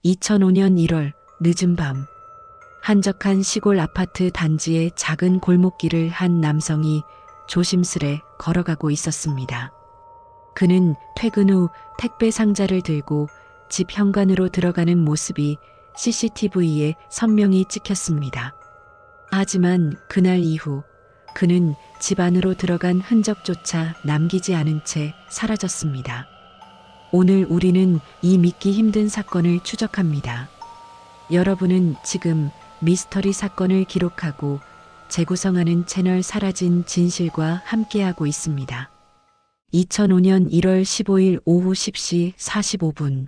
2005년 1월 늦은 밤, 한적한 시골 아파트 단지의 작은 골목길을 한 남성이 조심스레 걸어가고 있었습니다. 그는 퇴근 후 택배 상자를 들고 집 현관으로 들어가는 모습이 CCTV에 선명히 찍혔습니다. 하지만 그날 이후 그는 집 안으로 들어간 흔적조차 남기지 않은 채 사라졌습니다. 오늘 우리는 이 믿기 힘든 사건을 추적합니다. 여러분은 지금 미스터리 사건을 기록하고 재구성하는 채널 사라진 진실과 함께하고 있습니다. 2005년 1월 15일 오후 10시 45분.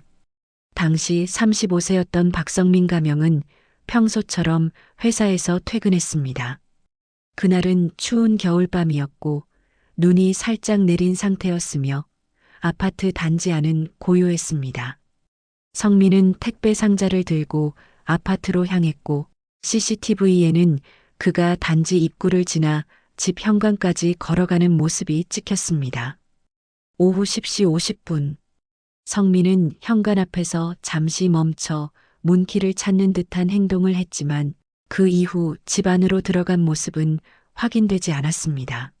당시 35세였던 박성민 가명은 평소처럼 회사에서 퇴근했습니다. 그날은 추운 겨울밤이었고 눈이 살짝 내린 상태였으며 아파트 단지 안은 고요했습니다. 성민은 택배 상자를 들고 아파트로 향했고 CCTV에는 그가 단지 입구를 지나 집 현관까지 걸어가는 모습이 찍혔습니다. 오후 10시 50분. 성민은 현관 앞에서 잠시 멈춰 문키를 찾는 듯한 행동을 했지만 그 이후 집 안으로 들어간 모습은 확인되지 않았습니다.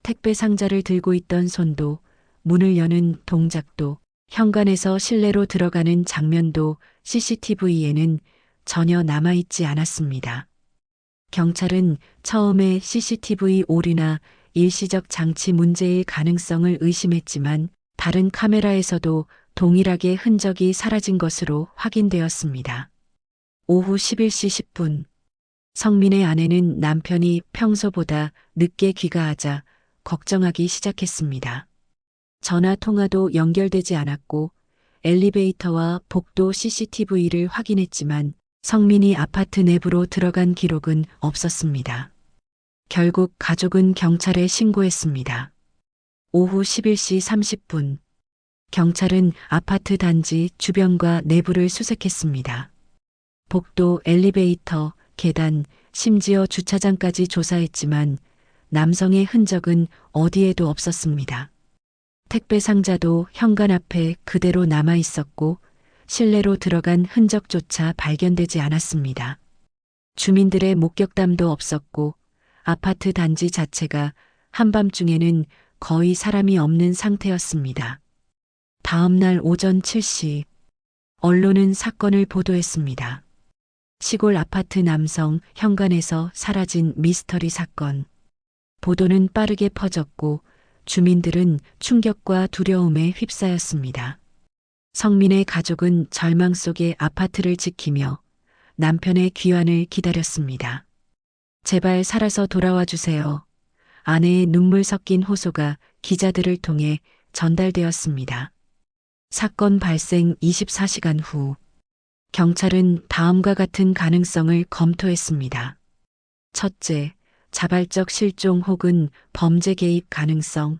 택배 상자를 들고 있던 손도 문을 여는 동작도 현관에서 실내로 들어가는 장면도 CCTV에는 전혀 남아있지 않았습니다. 경찰은 처음에 CCTV 오류나 일시적 장치 문제일 가능성을 의심했지만 다른 카메라에서도 동일하게 흔적이 사라진 것으로 확인되었습니다. 오후 11시 10분. 성민의 아내는 남편이 평소보다 늦게 귀가하자 걱정하기 시작했습니다. 전화 통화도 연결되지 않았고 엘리베이터와 복도 CCTV를 확인했지만 성민이 아파트 내부로 들어간 기록은 없었습니다. 결국 가족은 경찰에 신고했습니다. 오후 11시 30분. 경찰은 아파트 단지 주변과 내부를 수색했습니다. 복도, 엘리베이터, 계단, 심지어 주차장까지 조사했지만 남성의 흔적은 어디에도 없었습니다. 택배 상자도 현관 앞에 그대로 남아 있었고 실내로 들어간 흔적조차 발견되지 않았습니다. 주민들의 목격담도 없었고 아파트 단지 자체가 한밤중에는 거의 사람이 없는 상태였습니다. 다음 날 오전 7시, 언론은 사건을 보도했습니다. 시골 아파트 남성 현관에서 사라진 미스터리 사건. 보도는 빠르게 퍼졌고 주민들은 충격과 두려움에 휩싸였습니다. 성민의 가족은 절망 속에 아파트를 지키며 남편의 귀환을 기다렸습니다. 제발 살아서 돌아와 주세요. 아내의 눈물 섞인 호소가 기자들을 통해 전달되었습니다. 사건 발생 24시간 후, 경찰은 다음과 같은 가능성을 검토했습니다. 첫째, 자발적 실종 혹은 범죄 개입 가능성.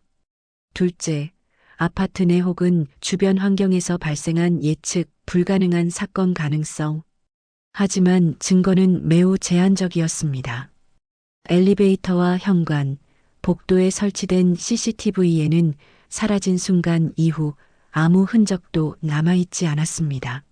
둘째, 아파트 내 혹은 주변 환경에서 발생한 예측 불가능한 사건 가능성. 하지만 증거는 매우 제한적이었습니다. 엘리베이터와 현관, 복도에 설치된 CCTV에는 사라진 순간 이후 아무 흔적도 남아있지 않았습니다.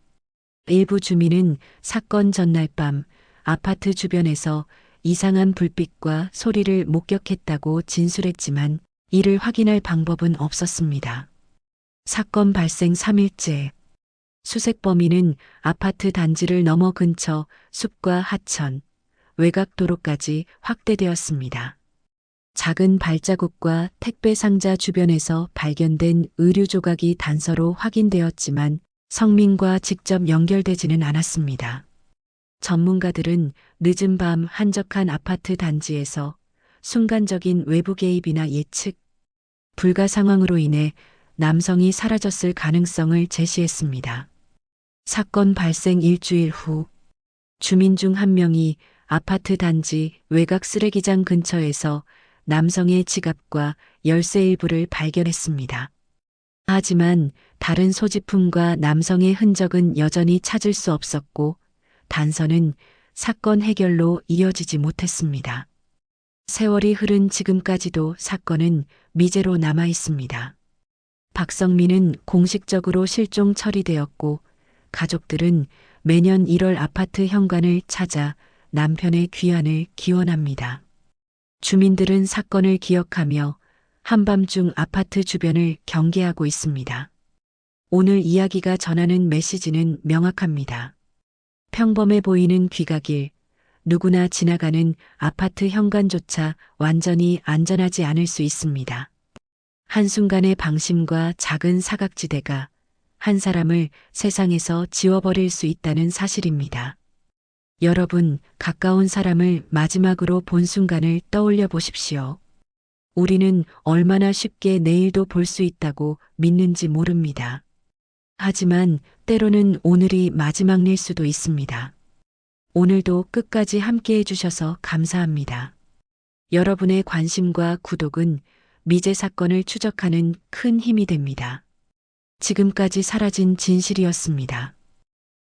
일부 주민은 사건 전날 밤 아파트 주변에서 이상한 불빛과 소리를 목격했다고 진술했지만 이를 확인할 방법은 없었습니다. 사건 발생 3일째. 수색 범위는 아파트 단지를 넘어 근처 숲과 하천, 외곽도로까지 확대되었습니다. 작은 발자국과 택배 상자 주변에서 발견된 의류 조각이 단서로 확인되었지만 성민과 직접 연결되지는 않았습니다. 전문가들은 늦은 밤 한적한 아파트 단지에서 순간적인 외부 개입이나 예측 불가 상황으로 인해 남성이 사라졌을 가능성을 제시했습니다. 사건 발생 일주일 후, 주민 중 한 명이 아파트 단지 외곽 쓰레기장 근처에서 남성의 지갑과 열쇠 일부를 발견했습니다. 하지만 다른 소지품과 남성의 흔적은 여전히 찾을 수 없었고 단서는 사건 해결로 이어지지 못했습니다. 세월이 흐른 지금까지도 사건은 미제로 남아 있습니다. 박성민은 공식적으로 실종 처리되었고 가족들은 매년 1월 아파트 현관을 찾아 남편의 귀환을 기원합니다. 주민들은 사건을 기억하며 한밤중 아파트 주변을 경계하고 있습니다. 오늘 이야기가 전하는 메시지는 명확합니다. 평범해 보이는 귀가길, 누구나 지나가는 아파트 현관조차 완전히 안전하지 않을 수 있습니다. 한순간의 방심과 작은 사각지대가 한 사람을 세상에서 지워버릴 수 있다는 사실입니다. 여러분, 가까운 사람을 마지막으로 본 순간을 떠올려 보십시오. 우리는 얼마나 쉽게 내일도 볼 수 있다고 믿는지 모릅니다. 하지만 때로는 오늘이 마지막일 수도 있습니다. 오늘도 끝까지 함께 해주셔서 감사합니다. 여러분의 관심과 구독은 미제 사건을 추적하는 큰 힘이 됩니다. 지금까지 사라진 진실이었습니다.